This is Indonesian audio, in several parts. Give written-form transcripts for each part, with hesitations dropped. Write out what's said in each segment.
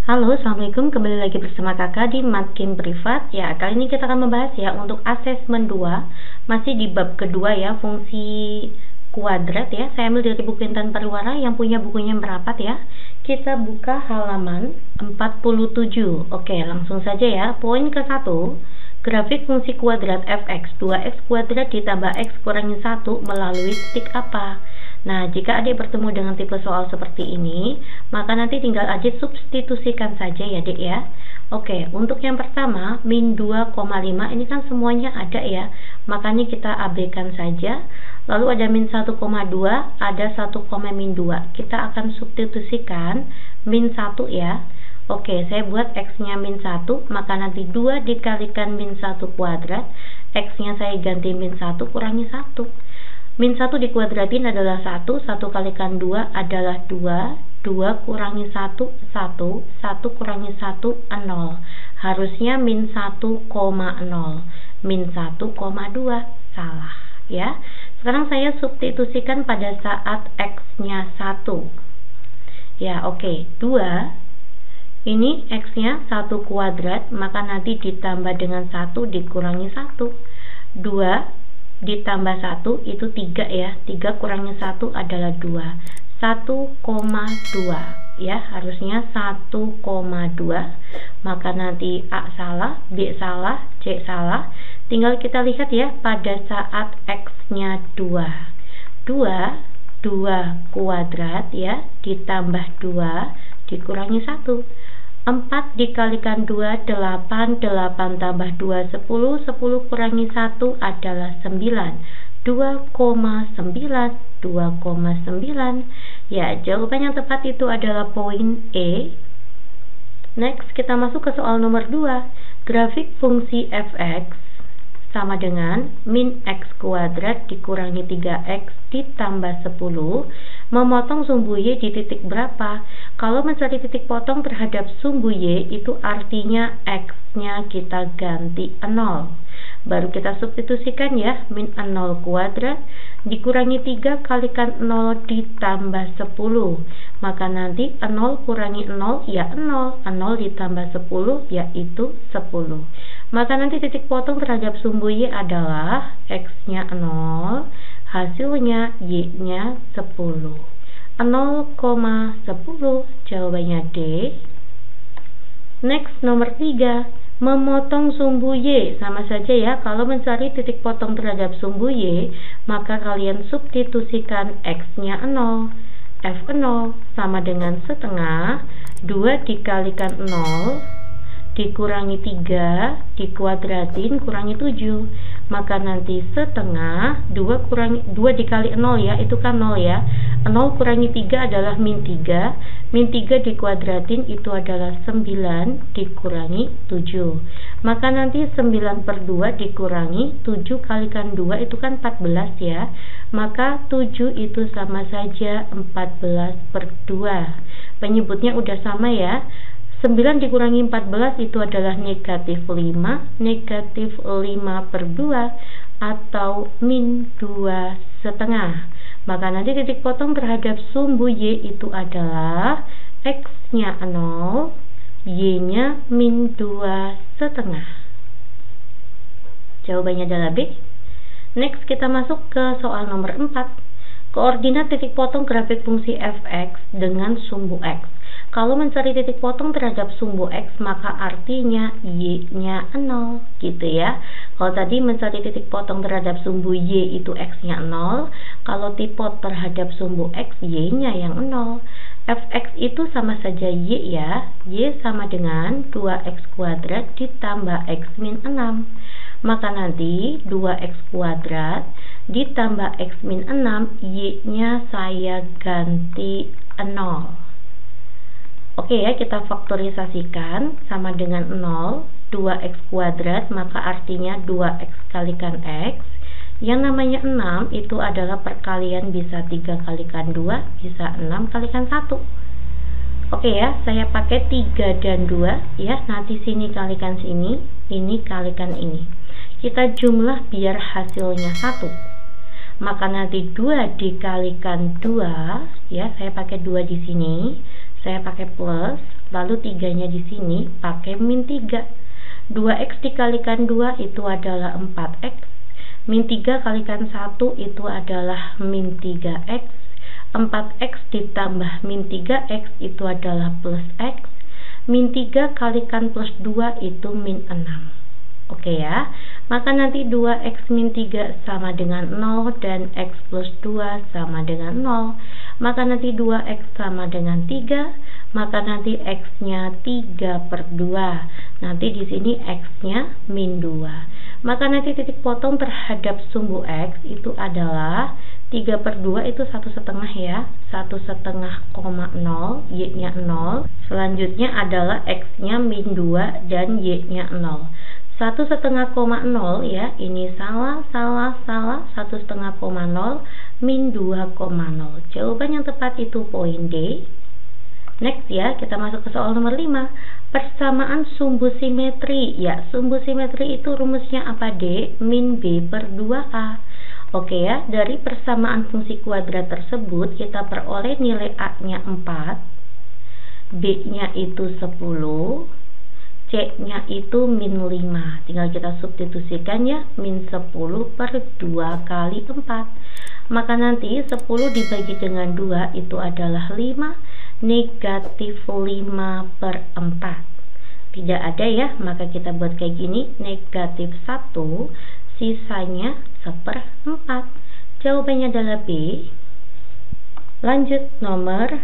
Halo, assalamualaikum. Kembali lagi bersama kakak di Matkim Privat. Ya, kali ini kita akan membahas ya untuk asesmen 2, masih di bab kedua ya, fungsi kuadrat ya. Saya ambil dari buku Intan Pariwara yang punya bukunya merapat ya. Kita buka halaman 47. Oke, langsung saja ya. Poin ke-1, grafik fungsi kuadrat fx 2x kuadrat ditambah x kurangi 1 melalui titik apa? Nah, jika adik bertemu dengan tipe soal seperti ini, maka nanti tinggal adik substitusikan saja ya dek ya. Oke, untuk yang pertama, min 2,5 ini kan semuanya ada ya, makanya kita abaikan saja. Lalu ada min 1,2, ada 1,-2. Kita akan substitusikan min 1 ya. Oke, saya buat x-nya min 1, maka nanti 2 dikalikan min 1 kuadrat, x-nya saya ganti min 1 kurangi 1. Min 1 dikuadratin adalah 1, 1 kalikan 2 adalah 2, 2 kurangi 1, 1, 1 kurangi 1, 0. Harusnya min 1,0, min 1,2, salah ya. Sekarang saya substitusikan pada saat x-nya 1. Ya, oke, 2. Ini x-nya 1 kuadrat, maka nanti ditambah dengan 1 dikurangi 1. 2 ditambah 1 itu 3 ya. 3 kurangi 1 adalah 2. 1,2 ya, harusnya 1,2. Maka nanti A salah, B salah, C salah. Tinggal kita lihat ya pada saat x-nya 2. 2 kuadrat ya, ditambah 2 dikurangi 1. 4 dikalikan 2, 8, 8 tambah 2, 10, 10 kurangi 1 adalah 9, 2,9, 2,9. Ya, jawaban yang tepat itu adalah poin E. Next, kita masuk ke soal nomor 2. Grafik fungsi fx sama dengan min x kuadrat dikurangi 3x ditambah 10, memotong sumbu y di titik berapa? Kalau mencari titik potong terhadap sumbu y, itu artinya x-nya kita ganti 0. Baru kita substitusikan ya, min 0 kuadrat dikurangi 3 kalikan 0 ditambah 10. Maka nanti 0 kurangi 0 ya 0, 0 ditambah 10 yaitu 10. Maka nanti titik potong terhadap sumbu y adalah x-nya 0, hasilnya y-nya 10. 0,10, jawabannya D. Next, nomor 3, memotong sumbu y. Sama saja ya, kalau mencari titik potong terhadap sumbu y, maka kalian substitusikan x-nya 0. F0 sama dengan setengah 2 dikalikan 0 dikurangi 3 dikuadratin kurangi 7, maka nanti setengah 2 dikali 0 ya, itu kan 0 ya. 0 kurangi 3 adalah min 3, min 3 dikuadratin itu adalah 9 dikurangi 7, maka nanti 9 per 2 dikurangi 7 kalikan 2 itu kan 14 ya, maka 7 itu sama saja 14 per 2. Penyebutnya udah sama ya. 9 dikurangi 14 itu adalah negatif 5, negatif 5 per 2 atau min 2 setengah. Maka nanti titik potong terhadap sumbu y itu adalah x-nya 0, y-nya min 2 setengah. Jawabannya adalah B. Next, kita masuk ke soal nomor 4. Koordinat titik potong grafik fungsi fx dengan sumbu x. Kalau mencari titik potong terhadap sumbu x, maka artinya y-nya 0 gitu ya. Kalau tadi mencari titik potong terhadap sumbu y itu x-nya 0, kalau tipot terhadap sumbu x, y-nya yang 0. Fx itu sama saja y ya. Y sama dengan 2x kuadrat ditambah x min 6. Maka nanti 2x kuadrat ditambah x min 6, y-nya saya ganti 0. Oke ya, kita faktorisasikan sama dengan 0, 2x kuadrat, maka artinya 2x kalikan x. Yang namanya 6 itu adalah perkalian, bisa 3 kalikan 2, bisa 6 kalikan 1. Oke ya, saya pakai 3 dan 2 ya, nanti sini kalikan sini, ini kalikan ini. Kita jumlah biar hasilnya 1. Maka nanti 2 dikalikan 2 ya, saya pakai 2 di sini. Saya pakai plus lalu 3-nya di sini pakai min 3. 2x dikalikan 2 itu adalah 4x, min 3 kalikan 1 itu adalah min 3x, 4x ditambah min 3x itu adalah plus x, min 3 kalikan plus 2 itu min 6. Oke ya, maka nanti 2x min 3 sama dengan 0 dan x plus 2 sama dengan 0. Maka nanti 2x sama dengan 3, maka nanti x-nya 3/2. Nanti di sini x-nya min 2. Maka nanti titik potong terhadap sumbu x itu adalah 3/2 itu 1,5 ya, 1,5, y-nya 0. Selanjutnya adalah x-nya min 2 dan y-nya 0. 1,5,0 ya, ini salah, 1,5,0 min 2,0. Jawaban yang tepat itu poin D. Next ya, kita masuk ke soal nomor 5. Persamaan sumbu simetri. Ya, sumbu simetri itu rumusnya apa, D? Min B/2A. Oke ya, dari persamaan fungsi kuadrat tersebut kita peroleh nilai A-nya 4, B-nya itu 10, C-nya itu min 5. Tinggal kita substitusikan ya, min 10/2 kali 4. Maka nanti 10 dibagi dengan 2 itu adalah 5, negatif 5/4. Tidak ada ya, maka kita buat kayak gini, negatif 1, sisanya 1/4. Jawabannya adalah B. Lanjut nomor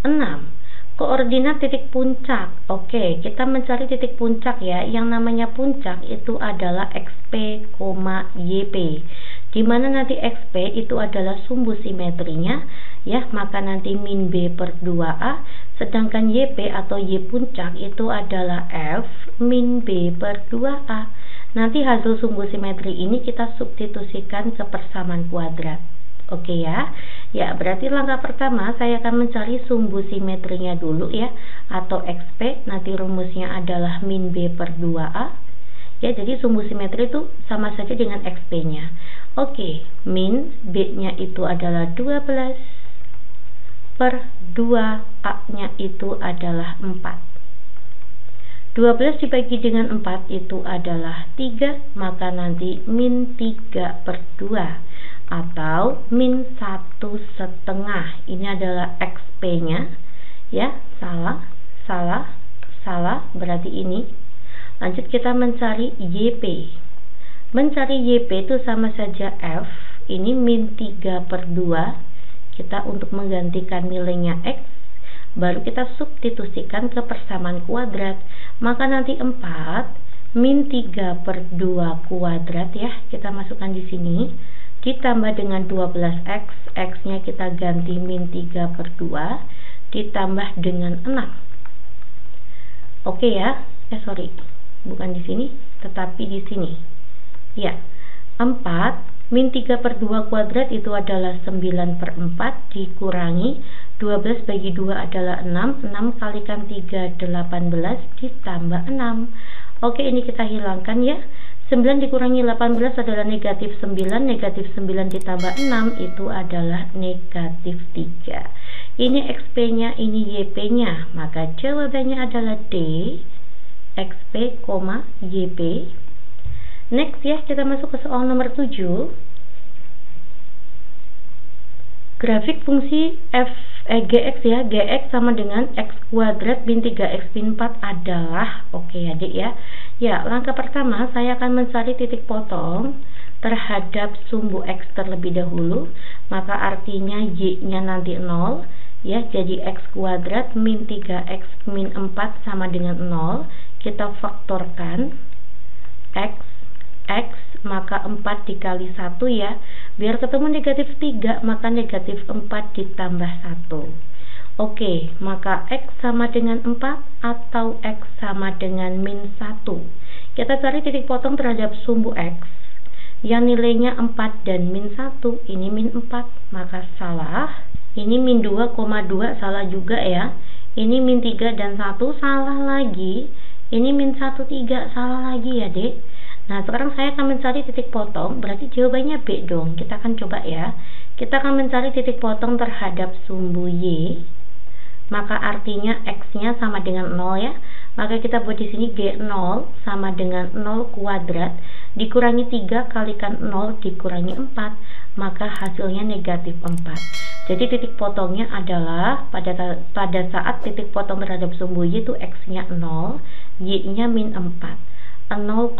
6. Koordinat titik puncak. Oke, kita mencari titik puncak ya. Yang namanya puncak itu adalah XP, YP. Dimana nanti XP itu adalah sumbu simetrinya ya, maka nanti min B/2A, sedangkan YP atau Y puncak itu adalah F min B/2A. Nanti hasil sumbu simetri ini kita substitusikan ke persamaan kuadrat. Oke ya. Ya, berarti langkah pertama saya akan mencari sumbu simetrinya dulu ya, atau XP. Nanti rumusnya adalah min B/2A. Ya, jadi sumbu simetri itu sama saja dengan XP-nya. Oke, min B-nya itu adalah 12/2, A-nya itu adalah 4. 12 dibagi dengan 4 itu adalah 3, maka nanti min 3/2 atau min 1/2. Ini adalah XP-nya ya, salah, berarti ini. Lanjut kita mencari YP. Mencari YP itu sama saja F, ini min 3/2. Kita untuk menggantikan nilainya X, baru kita substitusikan ke persamaan kuadrat. Maka nanti 4 min 3/2 kuadrat ya, kita masukkan di sini, ditambah dengan 12x, x-nya kita ganti min 3/2, ditambah dengan 6. Oke ya, bukan di sini, tetapi di sini. Ya, 4 min 3/2 kuadrat itu adalah 9/4, dikurangi 12 bagi 2 adalah 6, 6 kalikan 3, 18, ditambah 6. Oke, ini kita hilangkan ya. 9 dikurangi 18 adalah negatif 9, negatif 9 ditambah 6 itu adalah negatif 3. Ini XP-nya, ini YP-nya, maka jawabannya adalah D, XP, YP. Next ya, kita masuk ke soal nomor 7. Grafik fungsi GX ya, GX sama dengan X kuadrat min 3X min 4 adalah, oke ya adik ya. Ya, langkah pertama saya akan mencari titik potong terhadap sumbu X terlebih dahulu. Maka artinya Y-nya nanti 0 ya, jadi X kuadrat min 3X min 4 sama dengan 0. Kita faktorkan X, maka 4 dikali 1 ya, biar ketemu negatif 3, maka negatif 4 ditambah 1. Oke, maka X sama dengan 4 atau X sama dengan min 1. Kita cari titik potong terhadap sumbu X yang nilainya 4 dan min 1. Ini min 4, maka salah. Ini min 2,2 salah juga ya. Ini min 3 dan 1 salah lagi. Ini min 1, 3 salah lagi ya dek. Nah, sekarang saya akan mencari titik potong, berarti jawabannya B dong. Kita akan coba ya. Kita akan mencari titik potong terhadap sumbu Y maka artinya X-nya sama dengan 0 ya. Maka kita buat di sini G0 sama dengan 0 kuadrat dikurangi 3 kalikan 0 dikurangi 4, maka hasilnya negatif 4. Jadi titik potongnya adalah pada saat titik potong terhadap sumbu Y itu X-nya 0, Y-nya min 4. 0,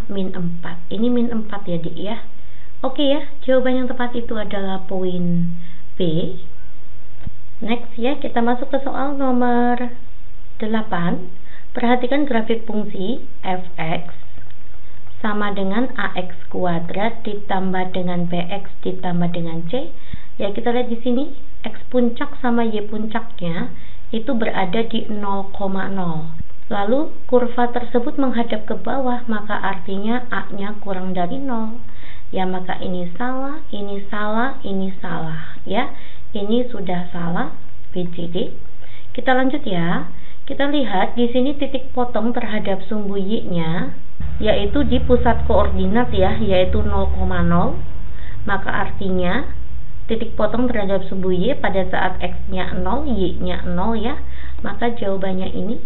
min 4. Ini min 4 ya Dik ya. Oke ya, jawaban yang tepat itu adalah poin B. Next ya, kita masuk ke soal nomor 8. Perhatikan grafik fungsi f(x) sama dengan ax kuadrat ditambah dengan bx ditambah dengan c. Ya, kita lihat di sini x puncak sama y puncaknya itu berada di 0,0. Lalu kurva tersebut menghadap ke bawah, maka artinya a-nya kurang dari 0. Ya, maka ini salah, ini salah, ini salah. Ya, ini sudah salah. BCD. Kita lanjut ya. Kita lihat di sini titik potong terhadap sumbu Y-nya yaitu di pusat koordinat ya, yaitu 0,0. Maka artinya titik potong terhadap sumbu Y pada saat X-nya 0, Y-nya 0 ya. Maka jawabannya ini,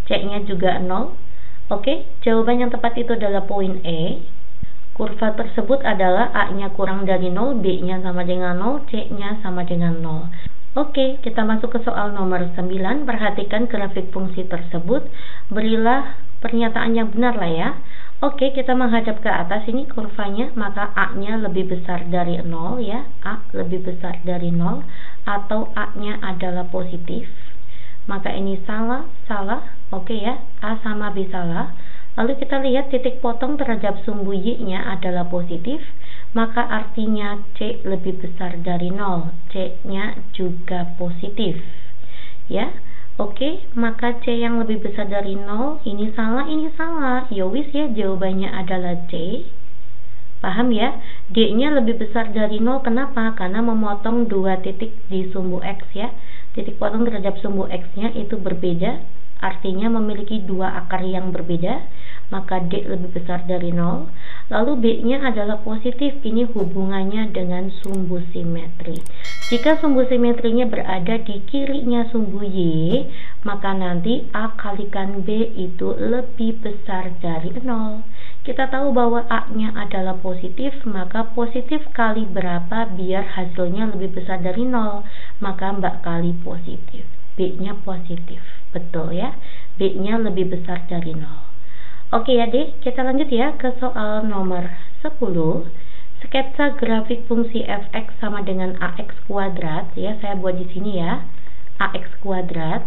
C-nya juga 0. Oke, jawaban yang tepat itu adalah poin E. Kurva tersebut adalah A-nya kurang dari 0, B-nya sama dengan 0, C-nya sama dengan 0. Oke, kita masuk ke soal nomor 9. Perhatikan grafik fungsi tersebut. Berilah pernyataan yang benar lah ya. Oke, kita menghadap ke atas ini kurvanya, maka A-nya lebih besar dari 0 ya. A lebih besar dari 0 atau A-nya adalah positif. Maka ini salah, salah. Oke ya, A sama B salah. Lalu kita lihat titik potong terhadap sumbu Y-nya adalah positif. Maka artinya C lebih besar dari 0. C-nya juga positif. Ya. Oke, maka C yang lebih besar dari 0, ini salah, ini salah. Yowis ya, jawabannya adalah C. Paham ya? D-nya lebih besar dari 0, kenapa? Karena memotong 2 titik di sumbu X ya. Titik potong terhadap sumbu X-nya itu berbeda, artinya memiliki 2 akar yang berbeda. Maka D lebih besar dari 0. Lalu B-nya adalah positif. Ini hubungannya dengan sumbu simetri. Jika sumbu simetrinya berada di kirinya sumbu Y, maka nanti A kalikan B itu lebih besar dari 0. Kita tahu bahwa A-nya adalah positif, maka positif kali berapa biar hasilnya lebih besar dari 0? Maka 4 kali positif. B-nya positif. Betul ya? B-nya lebih besar dari 0. Oke ya Dek, kita lanjut ya ke soal nomor 10. Sketsa grafik fungsi f(x) sama dengan ax kuadrat ya, saya buat di sini ya. Ax kuadrat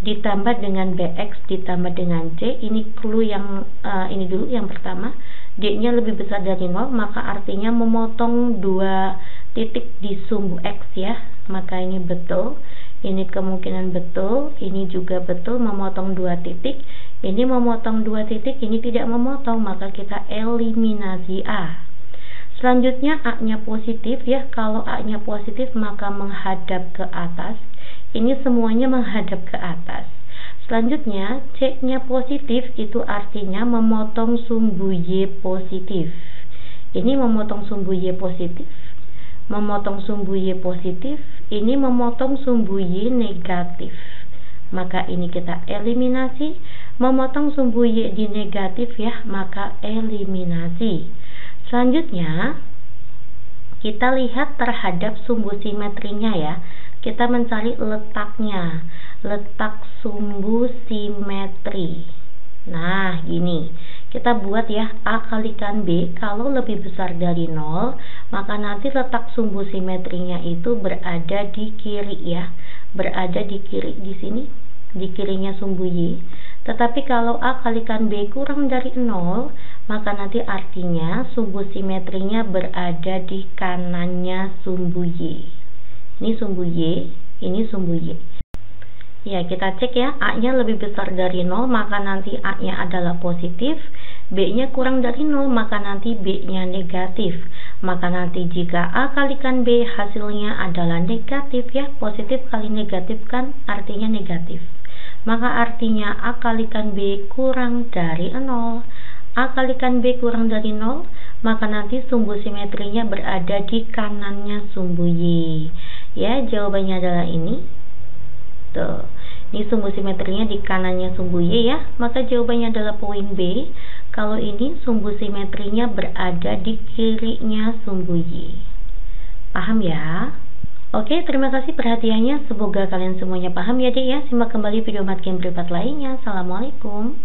ditambah dengan bx ditambah dengan c. Ini clue yang ini dulu yang pertama. D-nya lebih besar dari 0, maka artinya memotong 2 titik di sumbu x ya. Maka ini betul. Ini kemungkinan betul, ini juga betul, memotong 2 titik. Ini memotong 2 titik, ini tidak memotong, maka kita eliminasi A. Selanjutnya A-nya positif ya. Kalau A-nya positif maka menghadap ke atas. Ini semuanya menghadap ke atas. Selanjutnya C-nya positif, itu artinya memotong sumbu Y positif. Ini memotong sumbu Y positif. Memotong sumbu Y positif, ini memotong sumbu Y negatif. Maka ini kita eliminasi. Memotong sumbu Y di negatif ya, maka eliminasi. Selanjutnya kita lihat terhadap sumbu simetrinya ya. Kita mencari letaknya. Letak sumbu simetri. Nah, gini. Kita buat ya, A kalikan B kalau lebih besar dari 0, maka nanti letak sumbu simetrinya itu berada di kiri ya. Berada di kiri di sini, di kirinya sumbu Y. Tetapi kalau A kalikan B kurang dari 0, maka nanti artinya sumbu simetrinya berada di kanannya sumbu Y. Ini sumbu Y, ini sumbu Y. Ya, kita cek ya, A-nya lebih besar dari 0, maka nanti A-nya adalah positif. B-nya kurang dari 0, maka nanti B-nya negatif. Maka nanti jika A kalikan B hasilnya adalah negatif ya. Positif kali negatif kan artinya negatif. Maka artinya A kalikan B kurang dari 0. A kalikan B kurang dari 0, maka nanti sumbu simetrinya berada di kanannya sumbu Y. Ya, jawabannya adalah ini. Tuh, ini sumbu simetrinya di kanannya sumbu Y ya, maka jawabannya adalah poin B. Kalau ini sumbu simetrinya berada di kirinya sumbu Y. Paham ya? Oke, terima kasih perhatiannya. Semoga kalian semuanya paham ya dek ya. Simak kembali video matkin privat lainnya. Assalamualaikum.